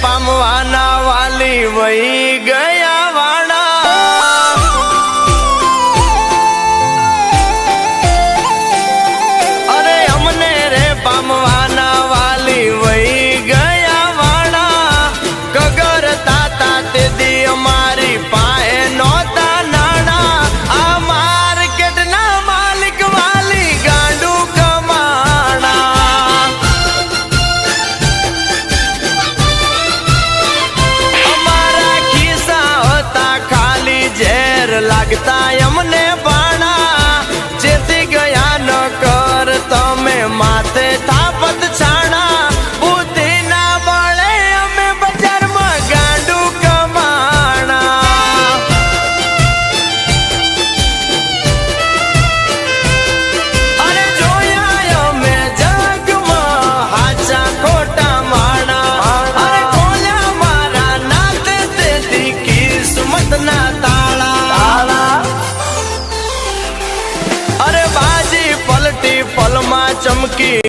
પામવાના વાલી વહી ગયા વાણા અરે અમને રે પામવાના વાલી વહી ગયા વાણા કગર તાતા તે દી અમારી પાએ નોતા નાણા આ માર્કેટના માલિક વાલી ગાંડું કમાણા અમારા ખિસ્સા હતા ખાલી ઝેર લાગતા અમને પાણા જેથી ગયા ન કર તમે માથે થાપત છાણા બુદ્ધિ ના બળે અમે બજારમાં ગાંડું કમાણા અરે જોયા અમે જગમાં હાચા ખોટા માણા અરે ખોલ્યા મારા નાતે તેથી કિસ્મત ના તાળા અરે બાજી પલટી પલમાં ચમકી